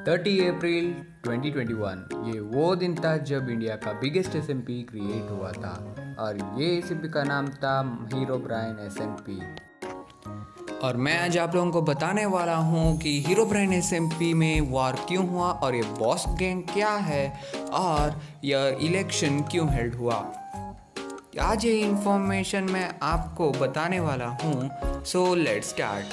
30 अप्रैल 2021 ये वो दिन था जब इंडिया का बिगेस्ट एसएमपी क्रिएट हुआ था और ये एसएमपी का नाम था हीरोब्राइन एसएमपी। और मैं आज आप लोगों को बताने वाला हूँ कि हीरोब्राइन एसएमपी में वार क्यों हुआ और ये बॉस गैंग क्या है और यह इलेक्शन क्यों हेल्ड हुआ। आज ये इंफॉर्मेशन मैं आपको बताने वाला हूँ, so let's start.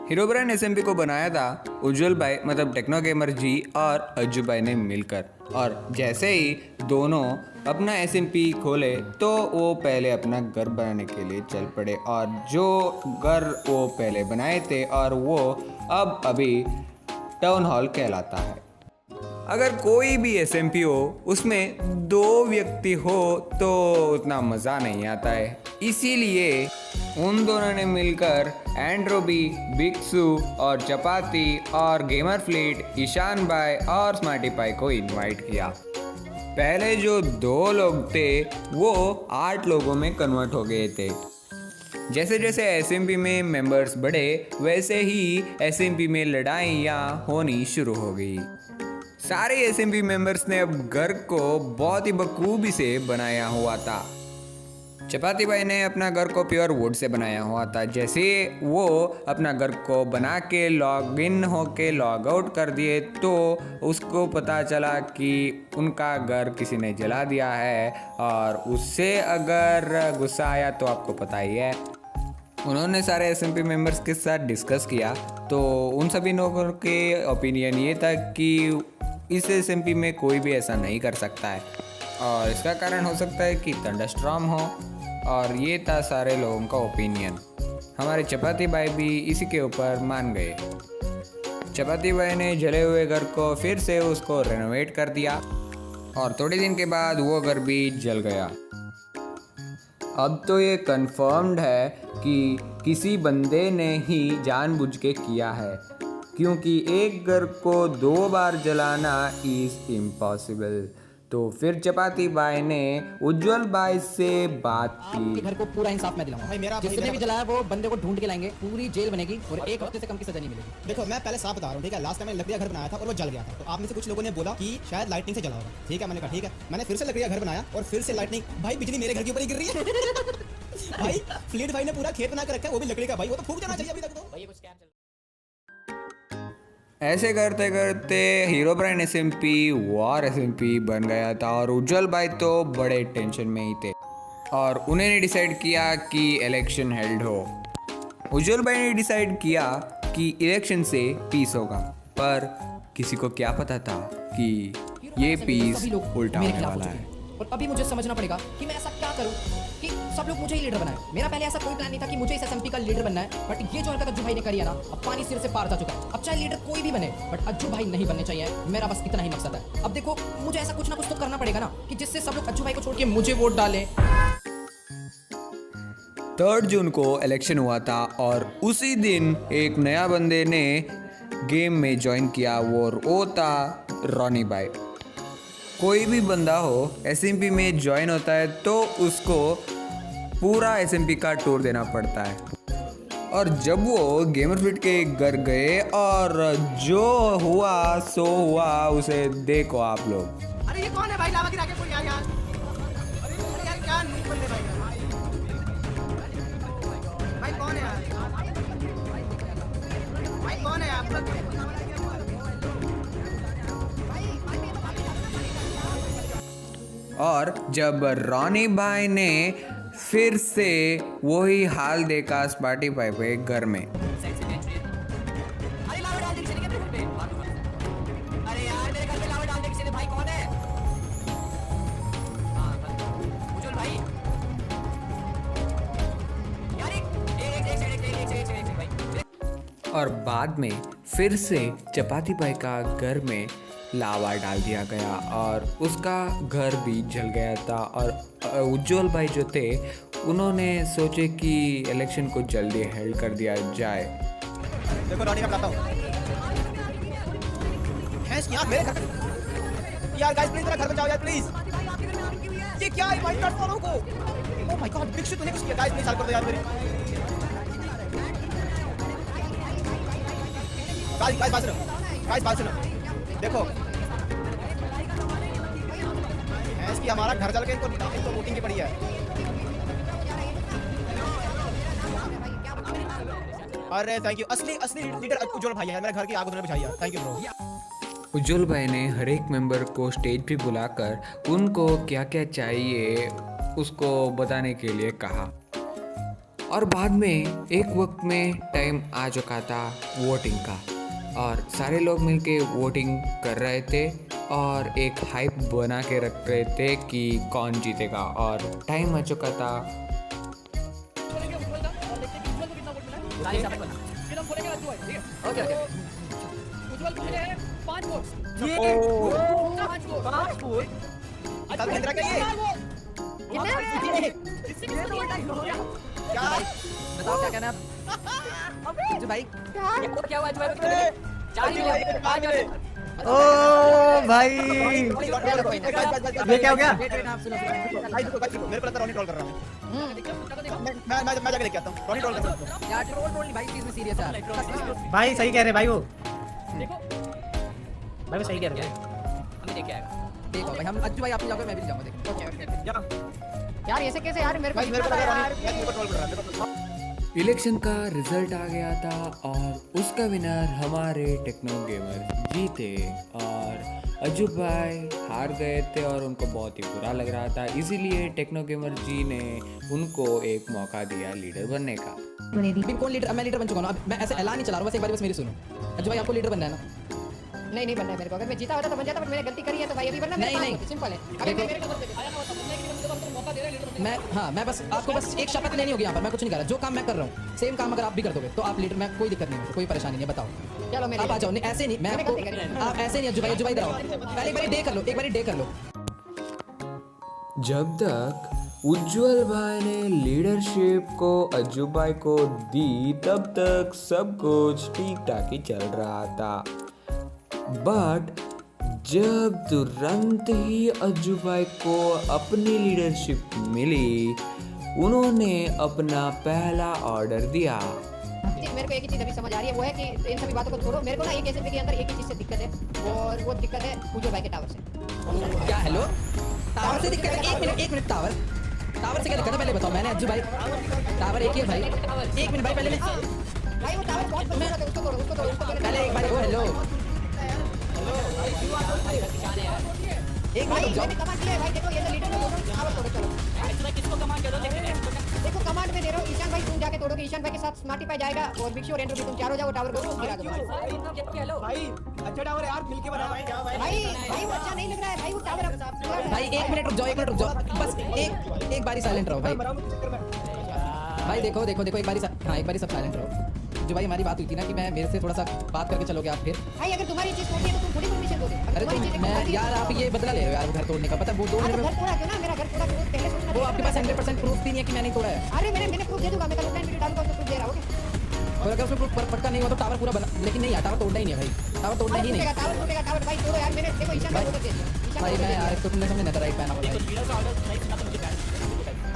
Herobrine SMP को बनाया था उज्जवल भाई मतलब टेक्नो गेमर जी और अज्जू भाई ने मिलकर, और जैसे ही दोनों अपना एसएमपी खोले तो वो पहले अपना घर बनाने के लिए चल पड़े। और जो घर वो पहले बनाए थे और वो अब अभी टाउन हॉल कहलाता है। अगर कोई भी एसएमपी हो उसमें दो व्यक्ति हो तो उतना मज़ा नहीं आता है, इसीलिए उन दोनों ने मिलकर एंड्रोबी, बिक्सू और चपाती और गेमर फ्लीट, ईशान भाई और स्मार्टी पाई को इनवाइट किया। पहले जो 2 लोग थे वो 8 लोगों में कन्वर्ट हो गए थे। जैसे जैसे एसएमपी में मेंबर्स बढ़े वैसे ही एसएमपी में लड़ाइयाँ होनी शुरू हो गई। सारे एसएमपी मेंबर्स ने अब घर को बहुत ही बखूबी से बनाया हुआ था। चपाती भाई ने अपना घर को प्योर वुड से बनाया हुआ था। जैसे वो अपना घर को बना के लॉग इन होके लॉग आउट कर दिए तो उसको पता चला कि उनका घर किसी ने जला दिया है, और उससे अगर गुस्सा आया तो आपको पता ही है। उन्होंने सारे एसएमपी मेंबर्स के साथ डिस्कस किया तो उन सभी लोगों के ओपिनियन ये था कि इस एसएमपी में कोई भी ऐसा नहीं कर सकता है, और इसका कारण हो सकता है कि थंडरस्टॉर्म हो, और ये था सारे लोगों का ओपिनियन। हमारे चपाती भाई भी इसी के ऊपर मान गए। चपाती भाई ने जले हुए घर को फिर से उसको रेनोवेट कर दिया और थोड़े दिन के बाद वो घर भी जल गया। अब तो ये कंफर्म्ड है कि किसी बंदे ने ही जानबूझ के किया है, क्योंकि एक घर को 2 बार जलाना इज़ इम्पॉसिबल। तो फिर चपाती भाई ने उज्जवल भाई से बात की। घर को पूरा इंसाफ मैं दिलाऊंगा भाई। जिसने भी जलाया वो बंदे को ढूंढ के लाएंगे, पूरी जेल बनेगी और 1 हफ्ते से कम की सजा नहीं मिलेगी। देखो मैं पहले साफ बता रहा हूँ, ठीक है। लास्ट टाइम मैंने लकड़ी का घर बनाया था और वो जल गया था, तो आप में से कुछ लोगों ने बोला कि शायद लाइटनिंग से जला होगा, ठीक है। मैंने कहा ठीक है, मैंने फिर से लकड़ी का घर बनाया और फिर से लाइटनिंग। भाई बिजली मेरे घर के ऊपर ही गिर रही है। भाई फ्लीट भाई ने पूरा खेत बना के रखा है, वो भी लकड़ी का। भाई वो तो फूक जाना चाहिए अभी तक तो। भाई ये कुछ स्कैम चल ऐसे करते करते हीरोब्राइन एसएमपी वॉर एसएमपी बन गया था, और उज्जवल भाई तो बड़े टेंशन में ही थे और उन्होंने डिसाइड किया कि इलेक्शन हेल्ड हो। उज्जवल भाई ने डिसाइड किया कि इलेक्शन से पीस होगा, पर किसी को क्या पता था कि ये पीस उल्टा होने वाला है। और अभी मुझे समझना पड़ेगा कि मैं ऐसा क्या करूं कि सब लोग मुझे ही लीडर बनाए। मेरा पहले ऐसा कोई प्लान नहीं था कि मुझे इस एसएमपी का लीडर बनना है, बट ये जो हरकत अज्जू भाई ने करी है ना, अब पानी सिर से पार जा चुका है। अब चाहे लीडर कोई भी बने बट अज्जू भाई नहीं बनने चाहिए, मेरा बस इतना ही मकसद है। अब देखो मुझे ऐसा कुछ ना कुछ तो करना पड़ेगा ना कि जिससे सब लोग अज्जू भाई को छोड़ के मुझे वोट डालें। 3 जून को इलेक्शन हुआ था और उसी दिन एक नया बंदे ने गेम में ज्वाइन किया, वो था रॉनी भाई। कोई भी बंदा हो एसएमपी में ज्वाइन होता है तो उसको पूरा एसएमपी का टूर देना पड़ता है। और जब वो गेमर फिट के घर गए और जो हुआ सो हुआ, उसे देखो आप लोग। अरे ये कौन है भाई? लावा गिरा के कोई आ गया। अरे यार क्या नहीं बंदे भाई। भाई कौन है यार? भाई कौन है आप लोग? और जब रॉनी भाई ने फिर से वही हाल देखा स्पार्टी भाई के घर में, अरे लावा डाल दे किसी ने क्या तेरे पे? अरे यार मेरे घर पे लावा डाल दे किसी ने। भाई कौन है? उज्जवल भाई यार एक भाई। और बाद में फिर से चपाती भाई का घर में लावा डाल दिया गया और उसका घर भी जल गया था। और उज्जवल भाई जो थे उन्होंने सोचे कि इलेक्शन को जल्दी हेल्ड कर दिया जाए। देखो रॉनी का बताता हूँ यार, मेरे घर यार गाइस प्लीज मेरा घर बचाओ यार प्लीज। ये क्या है भाई? प्लेटफॉर्म को ओह माय गॉड, बिग तूने कुछ किया गाइस, प्लीज हेल्प कर दो यार मेरी। गाइस बात सुनो, गाइस बात सुनो, देखो इसकी हमारा घर चल के इनको वोटिंग की पड़ी है। अरे थैंक यू, असली असली लीडर उज्जवल भाई है, मेरे घर की आग उन्होंने बुझाई है। Thank you bro. उज्जवल भाई ने हर एक मेंबर को स्टेज पे बुलाकर उनको क्या क्या चाहिए उसको बताने के लिए कहा। और बाद में एक वक्त में टाइम आ चुका था वोटिंग का और सारे लोग मिलके वोटिंग कर रहे थे और एक हाइप बना के रख रहे थे कि कौन जीतेगा और टाइम आ चुका था। ओके ओके उज्जवल को मिले हैं 5 वोट। ये 5 वोट तब इंदिरा का ये क्या बताओ क्या कहना है आप? अज्जू भाई क्या हुआ? अज्जू भाई 4 ही मिले, 5 मिले। ओ भाई ये क्या हो गया? आप सुनो गाइस देखो मेरे को लगता है रॉनी ट्रोल कर रहा हूं। मैं जाके लेके आता हूँ, रॉनी ट्रोल कर रहा हूँ। यार ट्रोल भाई चीज में सीरियस है। भाई सही कह रहे भाई वो भाई वो सही कह रहे हैं। हमें देख के आएगा। देखो भाई हम अज्जू भाई आप जाओगे मैं भी जाऊंगा। देखो ओके यार ऐसे कैसे यार मेरे को भाई मेरे को लगा रॉनी मेरे को ट्रोल कर रहा है। इलेक्शन का रिजल्ट आ गया था और उसका विनर हमारे टेक्नो गेमर जीते और अज्जू भाई हार गए थे और उनको बहुत ही बुरा लग रहा था। इसीलिए टेक्नो गेमर जी ने उनको एक मौका दिया लीडर बनने का। कौन लीडर? मैं लीडर बन चुका हूं। अब मैं ऐसे ऐलान नहीं चला रहा हूं, बस एक बार बस मेरी सुनो। अज्जू भाई आपको लीडर बनना है ना? नहीं बनना है मेरे को। अगर मैं जीता होता तो बन जाता, बट मैंने गलती करी है तो भाई अभी बनना नहीं, सिंपल है। अगर देखो। मेरे को मौका दे रहे लीडर। मैं बस आपको बस एक शपथ लेनी होगी यहाँ पर। मैं कुछ नहीं कर रहा, जो काम मैं कर रहा हूँ सेम काम अगर आप भी कर दोगे तो आप लीडर में कोई दिक्कत नहीं है, कोई परेशानी नहीं है। बताओ चलो मेरे आप आ जाओ। नहीं ऐसे नहीं, मैं मैंने आपको गलती करी। आप ऐसे नहीं। अज्जू भाई इधर आओ। पहले एक बारी डे कर लो, एक बारी डे कर लो। जब तक उज्जवल भाई ने लीडरशिप को अज्जू भाई को दी तब तक सब कुछ ठीक ठाक ही चल रहा था। बट जब तुरंत ही अज्जू भाई को अपनी लीडरशिप मिली उन्होंने अपना पहला ऑर्डर दिया। मेरे को एक ही चीज अभी समझ आ रही है, वो है कि इन सभी बातों को छोड़ो। मेरे को ना एक एसएमपी के अंदर एक ही चीज से दिक्कत है और वो दिक्कत है उज्जवल भाई के टावर से। क्या हेलो? टावर से दिक्कत है? एक मिनट टावर से क्या दिक्कत है पहले बताओ। मैंने अज्जू भाई टावर एक ही है भाई। एक मिनट भाई पहले भाई वो टावर बहुत बड़ा है, उसको तोड़ो, उसको तोड़ो, उसको तोड़ो। पहले एक बार ओ हेलो एक भाई मिनट जाओ। मैंने कमांड दिया है भाई। देखो ये तो लीडर को बोलो टावर तोड़ो। चलो किसको कमांड दे दो? देखो कमांड में दे रहा हूं ईशान भाई, तुम जाके तोड़ोगे। ईशान भाई के साथ स्मार्टी पाई जाएगा और बिक्शी और एंड्रू भी तुम चारों जाओ टावर को गिरा दो। भाई अच्छा टावर यार मिलके बना भाई। क्या भाई वो अच्छा नहीं लग रहा है भाई। वो टावर भाई एक मिनट रुक जाओ। बस एक बारी साइलेंट रहो भाई। भाई देखो एक बारी एक बारी सब साइलेंट रहो। जो भाई हमारी बात हुई थी ना कि मैं मेरे से थोड़ा सा बात करके चलोगे आप फिर। भाई अगर तुम्हारी चीज तोड़नी है तो तुम थोड़ी परमिशन दोगे। अरे तो मैं यार आप ये बदला ले रहे हो यार घर तोड़ने का। पता वो 2 मिनट घर में तोड़ा क्यों ना? मेरा घर तोड़ा क्यों? पहले सोचना वो था। आपके पास 100% प्रूफ भी नहीं है कि मैंने तोड़ा है। अरे मैंने प्रूफ दे दूंगा। मैं कल वीडियो डालूंगा उसमें प्रूफ दे रहा हूं। ओके और अगर उसमें प्रूफ पक्का नहीं हुआ तो टावर पूरा बना। लेकिन नहीं यार टावर तोड़ना ही नहीं है भाई। टावर तोड़ना ही नहीं। टावर टूटेगा टावर भाई तोड़ो यार। मैंने देखो ईशान भाई को दे दिया। ईशान भाई भाई मैं यार तो तुमने समझ राइट पैन भाई।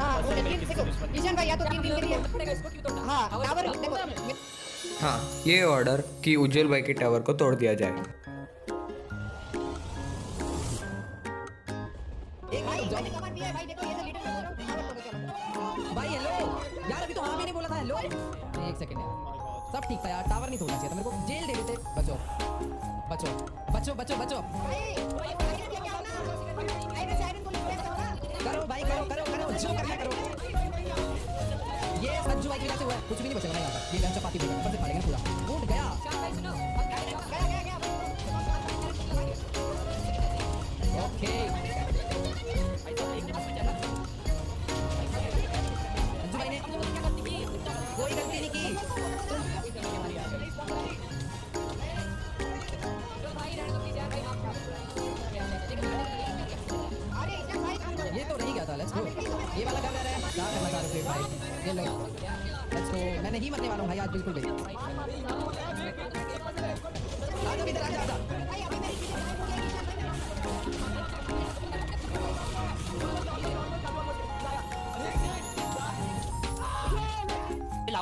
हां वो देखो ईशान भाई या तो 3 दिन के लिए। हां टावर देखो। हाँ ये ऑर्डर कि उज्जवल भाई के टावर को तोड़ दिया जाए। एक भाई मैंने कमांड दिया है भाई। देखो ये तो लीडर को बोल रहा हूं टावर तोड़ो। चलो भाई हेलो यार अभी तो हाँ भी नहीं बोला था हेलो। एक सेकंड यार सब ठीक था यार। टावर नहीं तोड़ना चाहिए था। मेरे को जेल दे देते। बचो आयरन आयरन को लेके आओ। करो भाई करो जो करना करो। ये सज्जू भाई की वजह से हुआ है। कुछ भी नहीं बचेगा भाई यहाँ पर। ये लंच चपाती देगा ऊपर से फाड़ेंगे पूरा। टूट गया। ओके सज्जू भाई ने कोई गलती नहीं की। ये तो रही गया था। Let's go. ये वाला कर रहा है। क्या करना चाह रहे थे भाई? ये लो लेट्स गो। मैं नहीं मरने वाला हूँ भाई आज बिल्कुल भी। आ जाओ इधर आ जाओ।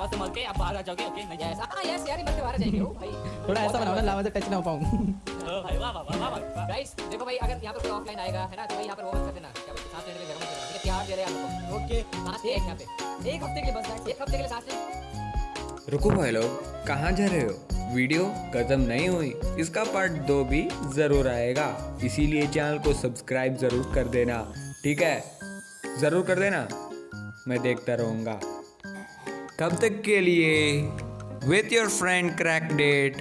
लावा से मर के आप बाहर आ जाओगे। ओके नहीं यस ऐसा। हाँ यस यार मत बाहर जाएंगे हो भाई थोड़ा ऐसा बनाओ ना लावा से टच ना हो पाऊं भाई वाह वाह वाह वाह। गाइस देखो भाई अगर यहाँ पर कोई ऑफलाइन आएगा है ना तो भाई यहाँ पर वो मत कर देना क्या बोलते हैं, सांस लेने के लिए जगह मत देना ठीक है प्यार दे रहे हैं आप लोग ओके सांस एक यहाँ पे एक हफ्ते के लिए बस guys, एक हफ्ते के लिए सांस ले रुको भाई लोग, कहाँ जा रहे हो? वीडियो खत्म नहीं हुई, इसका पार्ट 2 भी जरूर आएगा, इसीलिए चैनल को सब्सक्राइब जरूर कर देना, ठीक है? जरूर कर देना, मैं देखता रहूँगा। तब तक के लिए with your friend crack date.